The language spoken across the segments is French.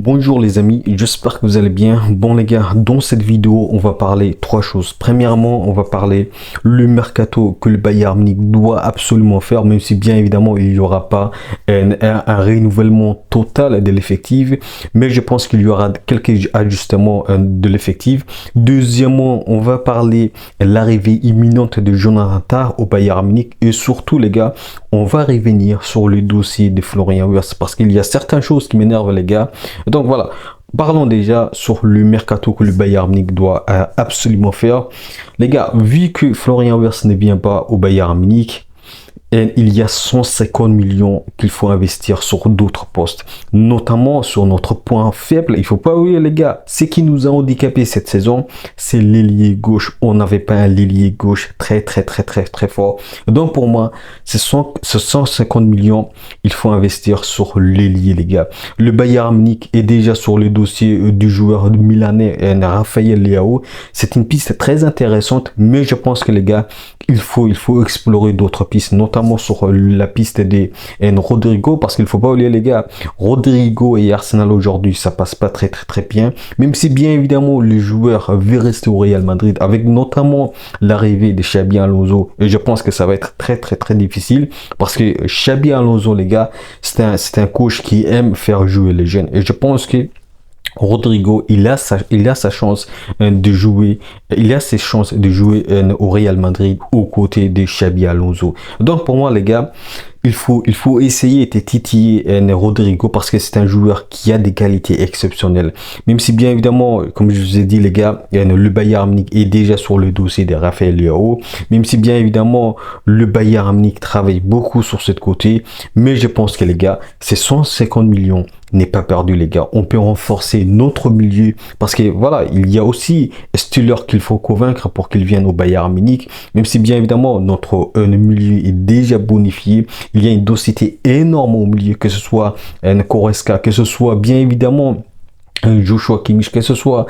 Bonjour les amis, j'espère que vous allez bien. Bon les gars, dans cette vidéo, on va parler trois choses. Premièrement, on va parler le mercato que le Bayern Munich doit absolument faire, même si bien évidemment il n'y aura pas un renouvellement total de l'effectif, mais je pense qu'il y aura quelques ajustements de l'effectif. Deuxièmement, on va parler de l'arrivée imminente de Jonathan Tah au Bayern Munich et surtout les gars, on va revenir sur le dossier de Florian Wirtz parce qu'il y a certaines choses qui m'énervent les gars. Donc voilà, parlons déjà sur le mercato que le Bayern Munich doit absolument faire. Les gars, vu que Florian Wirtz ne vient pas au Bayern Munich, et il y a 150 millions qu'il faut investir sur d'autres postes, notamment sur notre point faible. Il faut pas oublier les gars, ce qui nous a handicapé cette saison, c'est l'ailier gauche. On n'avait pas un ailier gauche très fort. Donc pour moi, ce 150 millions, il faut investir sur l'ailier les gars. Le Bayern Munich est déjà sur le dossier du joueur milanais Rafael Leao. C'est une piste très intéressante, mais je pense que les gars, il faut explorer d'autres pistes, notamment sur la piste des Rodrigo, parce qu'il faut pas oublier les gars, Rodrigo et Arsenal aujourd'hui ça passe pas très bien, même si bien évidemment les joueurs veulent rester au Real Madrid, avec notamment l'arrivée de Xabi Alonso, et je pense que ça va être très difficile, parce que Xabi Alonso les gars, c'est un coach qui aime faire jouer les jeunes, et je pense que Rodrigo, il a sa chance de jouer, il a ses chances de jouer au Real Madrid aux côtés de Xabi Alonso. Donc pour moi les gars, il faut essayer de titiller Rodrigo parce que c'est un joueur qui a des qualités exceptionnelles. Même si bien évidemment, comme je vous ai dit les gars, le Bayern Munich est déjà sur le dossier de Rafael Leao. Même si bien évidemment, le Bayern Munich travaille beaucoup sur ce côté. Mais je pense que les gars, ces 150 millions n'est pas perdu les gars. On peut renforcer notre milieu parce que voilà, il y a aussi Stiller qu'il faut convaincre pour qu'il vienne au Bayern Munich. Même si bien évidemment, notre milieu est déjà bonifié. Il y a une densité énorme au milieu, que ce soit Goretzka, que ce soit bien évidemment Joshua Kimmich, que ce soit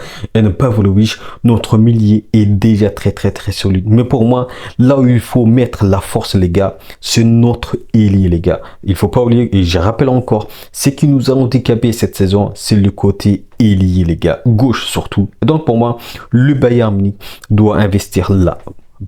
Pavlovic, notre milieu est déjà très solide. Mais pour moi, là où il faut mettre la force les gars, c'est notre ailier les gars. Il faut pas oublier, et je rappelle encore, ce qui nous a handicapé cette saison, c'est le côté ailier les gars, gauche surtout. Donc pour moi, le Bayern Munich doit investir là.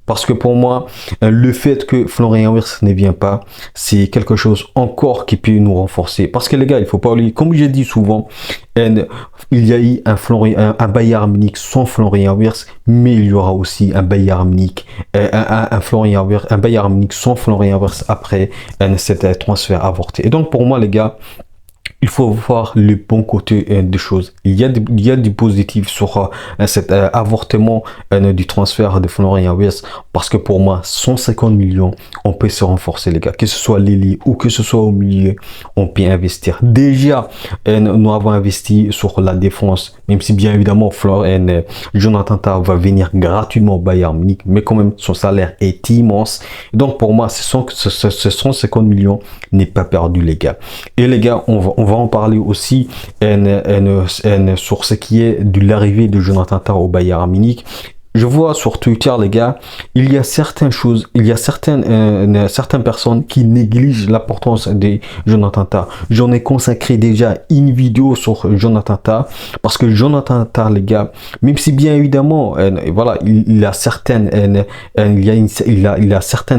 Parce que pour moi, le fait que Florian Wirtz ne vient pas, c'est quelque chose encore qui peut nous renforcer. Parce que les gars, il faut pas oublier, comme j'ai dit souvent, il y a eu un Bayern Munich sans Florian Wirtz, mais il y aura aussi un Bayern Munich, un Bayern Munich sans Florian Wirtz après cet transfert avorté. Et donc pour moi les gars, il faut voir le bon côté des choses. Il y a du positif sur cet avortement du transfert de Florian Wirtz, parce que pour moi 150 millions on peut se renforcer les gars, que ce soit l'ailier ou que ce soit au milieu, on peut investir. Déjà nous avons investi sur la défense, même si bien évidemment Jonathan Tah va venir gratuitement au Bayern Munich, mais quand même son salaire est immense. Donc pour moi ce 150 millions n'est pas perdu les gars. Et les gars, on va en parler aussi sur ce qui est de l'arrivée de Jonathan Tah au Bayern Munich. Je vois sur Twitter les gars, il y a certaines choses, il y a certaines personnes qui négligent l'importance de Jonathan Tah. J'en ai consacré déjà une vidéo sur Jonathan Tah, parce que Jonathan Tah les gars, même si bien évidemment voilà, il a certaines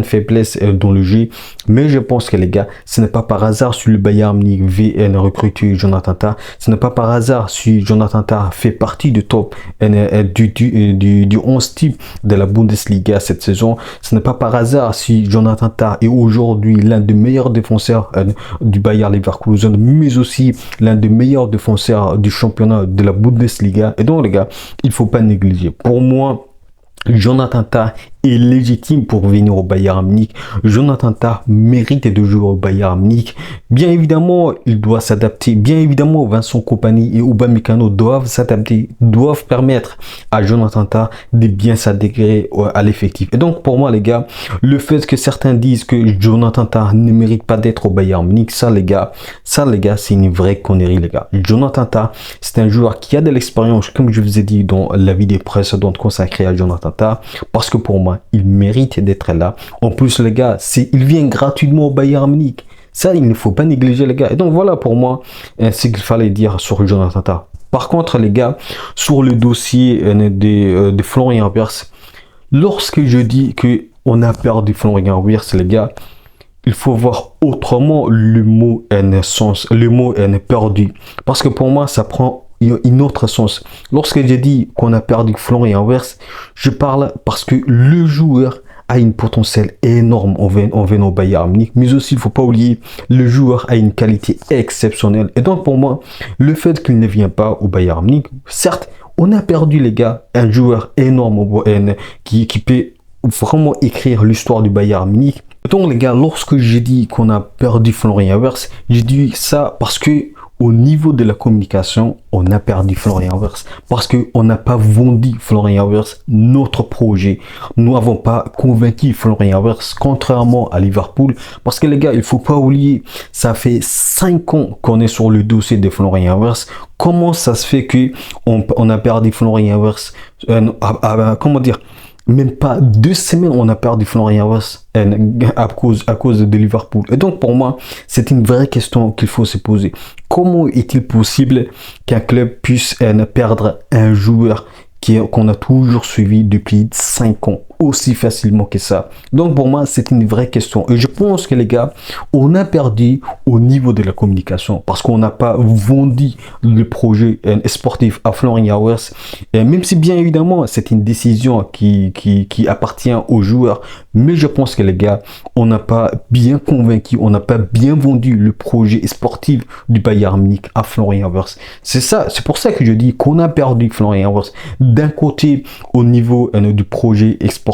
faiblesses dans le jeu, mais je pense que les gars, ce n'est pas par hasard si le Bayern Munich veut recruter Jonathan Tah, ce n'est pas par hasard si Jonathan Tah fait partie du top du 11 type de la Bundesliga cette saison. Ce n'est pas par hasard si Jonathan Tah est aujourd'hui l'un des meilleurs défenseurs du Bayer Leverkusen, mais aussi l'un des meilleurs défenseurs du championnat de la Bundesliga. Et donc les gars, il faut pas négliger. Pour moi, Jonathan Tah est légitime pour venir au Bayern Munich. Jonathan Tah mérite de jouer au Bayern Munich. Bien évidemment, il doit s'adapter. Bien évidemment, Vincent Kompany et Upamecano doivent s'adapter, doivent permettre à Jonathan Tah de bien s'intégrer à l'effectif. Et donc, pour moi, les gars, le fait que certains disent que Jonathan Tah ne mérite pas d'être au Bayern Munich, ça, les gars, c'est une vraie connerie, les gars. Jonathan Tah, c'est un joueur qui a de l'expérience, comme je vous ai dit dans la vidéo précédente consacrée à Jonathan Tah, parce que pour moi, il mérite d'être là. En plus, les gars, il vient gratuitement au Bayern Munich. Ça, il ne faut pas négliger, les gars. Et donc, voilà pour moi ce qu'il fallait dire sur Jonathan Tah. Par contre, les gars, sur le dossier de Florian Wirtz, lorsque je dis que on a perdu Florian Wirtz, les gars, il faut voir autrement le mot sens, le mot perdu. Parce que pour moi, ça prend une autre sens. Lorsque j'ai dit qu'on a perdu Florian Wirtz, je parle parce que le joueur a une potentiel énorme venant au Bayern Munich, mais aussi il ne faut pas oublier, le joueur a une qualité exceptionnelle. Et donc pour moi, le fait qu'il ne vient pas au Bayern Munich, certes, on a perdu, les gars, un joueur énorme qui peut vraiment écrire l'histoire du Bayern Munich. Donc les gars, lorsque j'ai dit qu'on a perdu Florian Wirtz, j'ai dit ça parce que au niveau de la communication, on a perdu Florian Wirtz parce qu'on n'a pas vendu Florian Wirtz notre projet. Nous n'avons pas convaincu Florian Wirtz, contrairement à Liverpool. Parce que les gars, il faut pas oublier, ça fait 5 ans qu'on est sur le dossier de Florian Wirtz. Comment ça se fait que on a perdu Florian Wirtz comment dire, même pas 2 semaines, on a perdu Florian Wirtz à cause de Liverpool. Et donc, pour moi, c'est une vraie question qu'il faut se poser. Comment est-il possible qu'un club puisse perdre un joueur qu'on a toujours suivi depuis 5 ans aussi facilement que ça? Donc pour moi, c'est une vraie question. Et je pense que les gars, on a perdu au niveau de la communication parce qu'on n'a pas vendu le projet sportif à Florian Wirtz. Et même si bien évidemment, c'est une décision qui appartient aux joueurs. Mais je pense que les gars, on n'a pas bien convaincu, on n'a pas bien vendu le projet sportif du Bayern Munich à Florian Wirtz. C'est ça, c'est pour ça que je dis qu'on a perdu Florian Wirtz. D'un côté, au niveau du projet sportif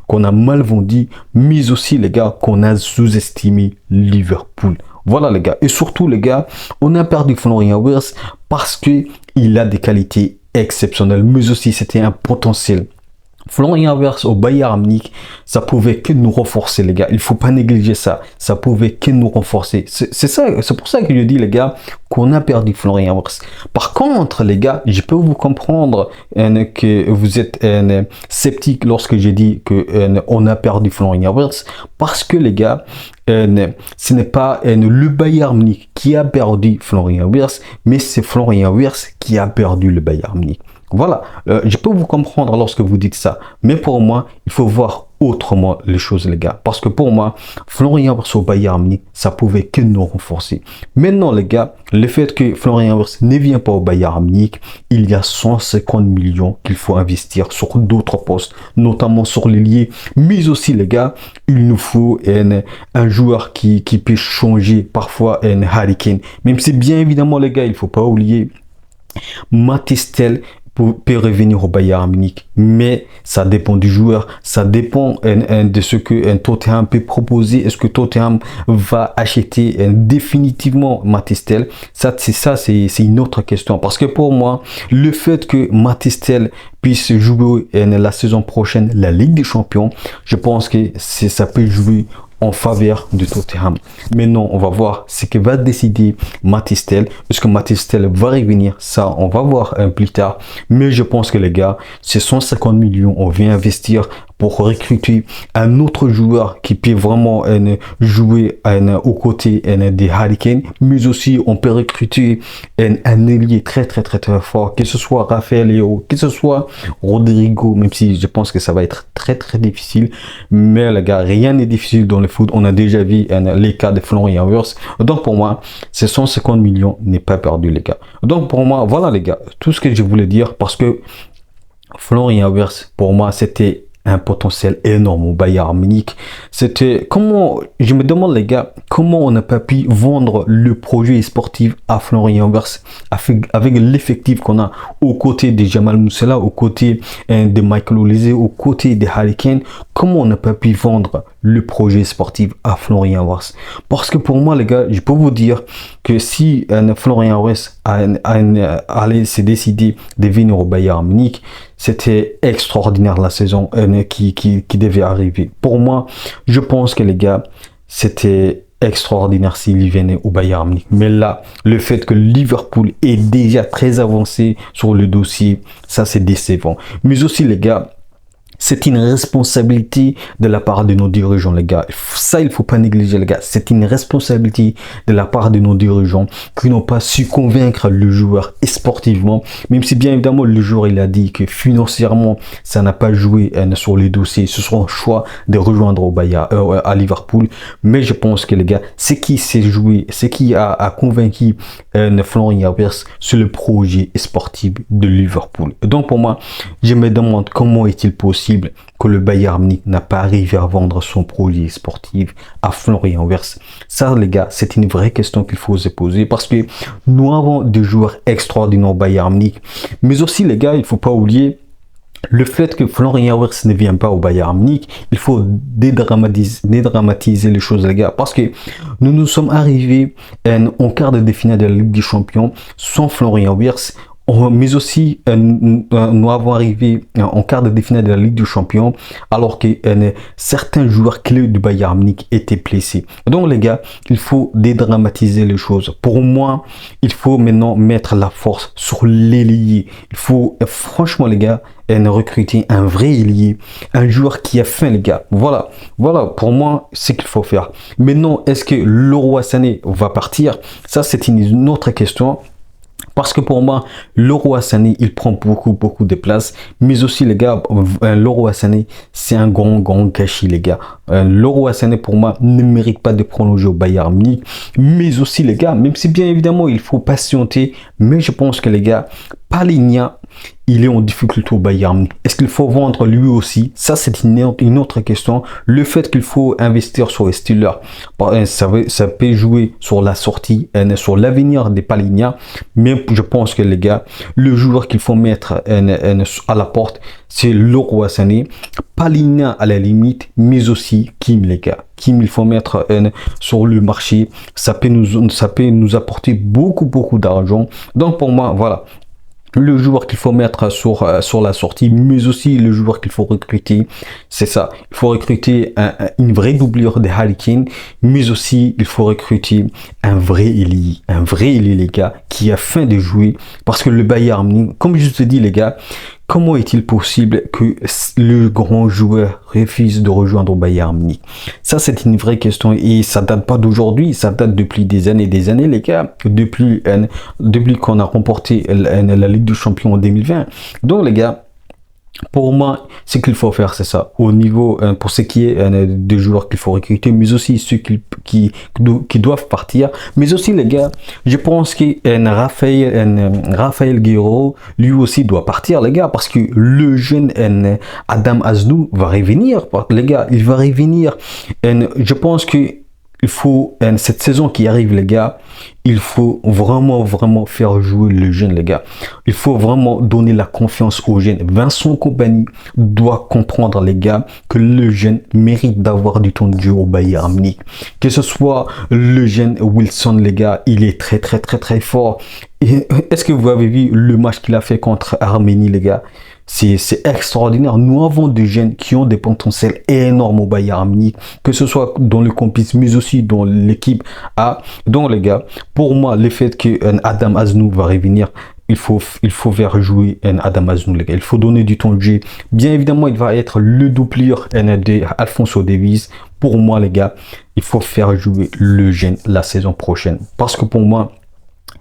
qu'on a mal vendu, mais aussi les gars qu'on a sous-estimé Liverpool. Voilà les gars. Et surtout les gars, on a perdu Florian Wirtz parce que il a des qualités exceptionnelles, mais aussi c'était un potentiel. Florian Wirtz au Bayern Munich, ça pouvait que nous renforcer, les gars. Il faut pas négliger ça. Ça pouvait que nous renforcer. C'est ça, c'est pour ça que je dis, les gars, qu'on a perdu Florian Wirtz. Par contre, les gars, je peux vous comprendre que vous êtes sceptique lorsque j'ai dit que on a perdu Florian Wirtz, parce que les gars, ce n'est pas le Bayern Munich qui a perdu Florian Wirtz, mais c'est Florian Wirtz qui a perdu le Bayern Munich. Voilà, je peux vous comprendre lorsque vous dites ça, mais pour moi, il faut voir autrement les choses, les gars. Parce que pour moi, Florian Wirtz au Bayern Munich, ça pouvait que nous renforcer. Maintenant, les gars, le fait que Florian Wirtz ne vient pas au Bayern Munich, il y a 150 millions qu'il faut investir sur d'autres postes, notamment sur l'ailier. Mais aussi, les gars, il nous faut un joueur qui peut changer parfois Harry Kane. Même si, bien évidemment, les gars, il ne faut pas oublier Mathys Tel peut revenir au Bayern Munich, mais ça dépend du joueur, ça dépend de ce que Tottenham peut proposer. Est-ce que Tottenham va acheter définitivement Mathys Tel? C'est une autre question, parce que pour moi, le fait que Mathys Tel puisse jouer la saison prochaine la Ligue des Champions, je pense que ça peut jouer en faveur de Tottenham. Maintenant, on va voir ce que va décider Mathys Tel. Est-ce que Mathys Tel va revenir? Ça, on va voir plus tard. Mais je pense que les gars, ces 150 millions, on vient investir pour recruter un autre joueur qui peut vraiment jouer aux côtés des Harry Kane. Mais aussi, on peut recruter un ailier très fort, que ce soit Rafael Leao, que ce soit Rodrigo, même si je pense que ça va être très difficile. Mais les gars, rien n'est difficile dans le foot. On a déjà vu les cas de Florian Wirtz. Donc pour moi, ces 150 millions n'est pas perdu, les gars. Donc pour moi, voilà les gars, tout ce que je voulais dire, parce que Florian Wirtz, pour moi, c'était un potentiel énorme au Bayern Munich. C'était comment, je me demande les gars, comment on n'a pas pu vendre le projet sportif à Florian Wirtz avec l'effectif qu'on a aux côtés de Jamal Musiala, aux côtés de Michael Olise, aux côtés de Harry Kane. Comment on n'a pas pu vendre le projet sportif à Florian Wirtz? Parce que pour moi les gars, je peux vous dire que si Florian Wirtz allait se décider de venir au Bayern Munich, c'était extraordinaire la saison qui devait arriver. Pour moi, je pense que les gars, c'était extraordinaire s'il venait au Bayern Munich. Mais là, le fait que Liverpool est déjà très avancé sur le dossier, ça c'est décevant. Mais aussi les gars, C'est une responsabilité de la part de nos dirigeants, les gars. Ça, il faut pas négliger, les gars. C'est une responsabilité de la part de nos dirigeants qui n'ont pas su convaincre le joueur sportivement, même si bien évidemment le joueur il a dit que financièrement ça n'a pas joué sur les dossiers, ce sera un choix de rejoindre au Bayern, à Liverpool. Mais je pense que les gars, ce qui s'est joué, ce qui a convaincu Florian Wirtz, c'est le projet sportif de Liverpool. Donc pour moi, je me demande comment est-il possible que le Bayern Munich n'a pas arrivé à vendre son projet sportif à Florian Wirtz. Ça, les gars, c'est une vraie question qu'il faut se poser parce que nous avons des joueurs extraordinaires au Bayern Munich. Mais aussi, les gars, il faut pas oublier le fait que Florian Wirtz ne vient pas au Bayern Munich. Il faut dédramatiser les choses, les gars, parce que nous sommes arrivés en quart de finale de la Ligue des Champions sans Florian Wirtz. Mais aussi, nous avons arrivé en quart de finale de la Ligue des Champions alors que certains joueurs clés du Bayern Munich étaient blessés. Donc les gars, il faut dédramatiser les choses. Pour moi, il faut maintenant mettre la force sur l'ailier. Il faut, franchement les gars, recruter un vrai ailier, un joueur qui a faim, les gars. Voilà pour moi, c'est qu'il faut faire. Maintenant, est-ce que Leroy Sané va partir? Ça, c'est une autre question. Parce que pour moi, Leroy Sané, il prend beaucoup de place. Mais aussi, les gars, Leroy Sané, c'est un grand gâchis, les gars. Leroy Sané, pour moi, ne mérite pas de prolonger au Bayern Munich. Mais aussi, les gars, même si bien évidemment, il faut patienter. Mais je pense que, les gars, Palhinha, il est en difficulté au Bayern Munich. Est-ce qu'il faut vendre lui aussi? Ça, c'est une autre question. Le fait qu'il faut investir sur les Steelers, ça peut jouer sur la sortie, sur l'avenir des Palhinha. Mais je pense que les gars, le joueur qu'il faut mettre à la porte, c'est Leroy Sané. Palhinha à la limite, mais aussi Kim, les gars. Kim, il faut mettre sur le marché. Ça peut nous apporter beaucoup d'argent. Donc pour moi, voilà. Le joueur qu'il faut mettre sur la sortie, mais aussi le joueur qu'il faut recruter, c'est ça. Il faut recruter une vraie doublure de Harry Kane, mais aussi il faut recruter un vrai ailier, les gars, qui a faim de jouer. Parce que le Bayern Munich, comme je te dis les gars, comment est-il possible que le grand joueur refuse de rejoindre au Bayern Munich? Ça, c'est une vraie question et ça date pas d'aujourd'hui, ça date depuis des années, les gars, depuis qu'on a remporté la Ligue des Champions en 2020. Donc, les gars, pour moi, ce qu'il faut faire, c'est ça. Au niveau, pour ce qui est des joueurs qu'il faut recruter, mais aussi ceux qui doivent partir. Mais aussi, les gars, je pense que Raphaël Guerreiro, lui aussi, doit partir, les gars, parce que le jeune Adam Aznou va revenir. Les gars, il va revenir. Je pense que il faut, cette saison qui arrive, les gars, il faut vraiment faire jouer le jeune, les gars. Il faut vraiment donner la confiance aux jeunes. Vincent Kompany doit comprendre, les gars, que le jeune mérite d'avoir du temps de jeu au Bayern Munich. Que ce soit le jeune Wilson, les gars, il est très fort. Est-ce que vous avez vu le match qu'il a fait contre Arménie, les gars? C'est extraordinaire. Nous avons des jeunes qui ont des potentiels énormes au Bayern Munich, que ce soit dans le compétition, mais aussi dans l'équipe A. Donc les gars, pour moi, le fait que Adam Aznou va revenir, il faut faire jouer Adam Aznou, les gars. Il faut donner du temps de jeu. Bien évidemment, il va être le doublure de Alphonso Davies. Pour moi, les gars, il faut faire jouer le jeune la saison prochaine. Parce que pour moi,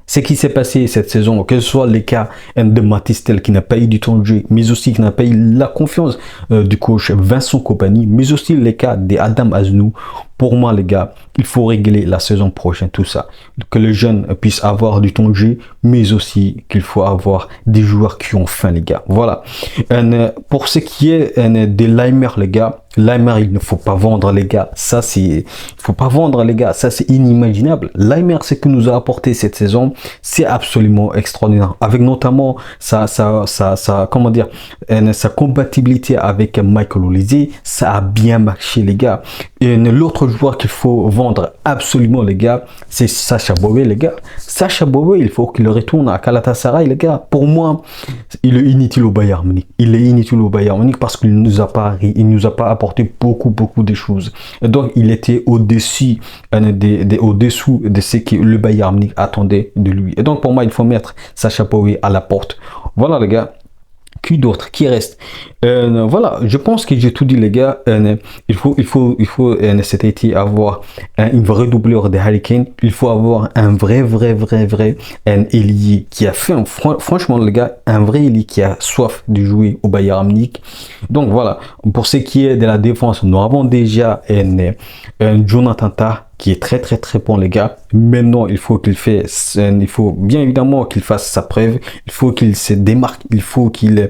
ce qui s'est passé cette saison, que ce soit les cas de Matistel qui n'a pas eu du temps de jeu, mais aussi qui n'a pas eu la confiance du coach Vincent Kompany, mais aussi les cas d'Adam Aznou, pour moi les gars, il faut régler la saison prochaine tout ça. Que le jeune puisse avoir du temps de jeu, mais aussi qu'il faut avoir des joueurs qui ont faim les gars. Voilà. Pour ce qui est de Laimer les gars, Laimer il ne faut pas vendre les gars. Ça c'est, il faut pas vendre les gars. Ça c'est inimaginable. Laimer ce que nous a apporté cette saison, c'est absolument extraordinaire. Avec notamment sa comment dire, sa compatibilité avec Michael Olise, ça a bien marché les gars. Et l'autre joueur qu'il faut vendre absolument les gars, c'est Sacha Boey les gars. Sacha Boey, il faut qu'il retourne à Galatasaray les gars. Pour moi, il est inutile au Bayern Munich. Il est inutile au Bayern Munich parce qu'il nous a pas apporté beaucoup de choses. Et donc il était au-dessus au-dessous de ce que le Bayern Munich attendait de lui. Et donc pour moi, il faut mettre Sacha Boey à la porte. Voilà les gars. Qui d'autre qui reste? Voilà, je pense que j'ai tout dit les gars. Il faut cet été avoir une vraie doublure de Harry Kane. Il faut avoir un vrai un ailier qui a fait franchement les gars, un vrai ailier qui a soif de jouer au Bayern Munich. Donc voilà, pour ce qui est de la défense, nous avons déjà un Jonathan Tah qui est très bon les gars. Maintenant il faut il faut bien évidemment qu'il fasse sa preuve, il faut qu'il se démarque, il faut qu'il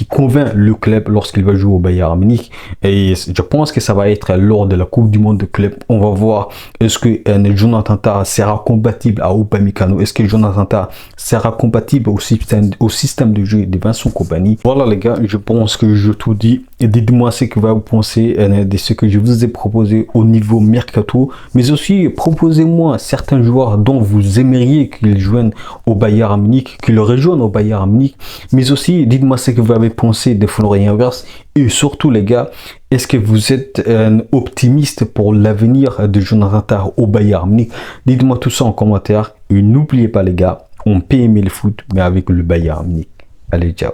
convainc le club lorsqu'il va jouer au Bayern Munich. Et je pense que ça va être lors de la Coupe du Monde de club. On va voir est-ce que Jonathan Tah sera compatible à Upamecano, est-ce que Jonathan Tah sera compatible au système de jeu de Vincent Kompany. Voilà les gars, je pense que je tout dit. Et dites-moi ce que vous pensez de ce que je vous ai proposé au niveau mercato, mais aussi proposez-moi certains joueurs dont vous aimeriez qu'ils joignent au Bayern Munich, qu'ils rejoignent au Bayern Munich, mais aussi dites-moi ce que vous avez pensé de Florian Wirtz. Et surtout les gars, est-ce que vous êtes optimiste pour l'avenir de Jonathan Tah au Bayern Munich? Dites-moi tout ça en commentaire. Et n'oubliez pas les gars, on peut aimer le foot, mais avec le Bayern Munich. Allez, ciao.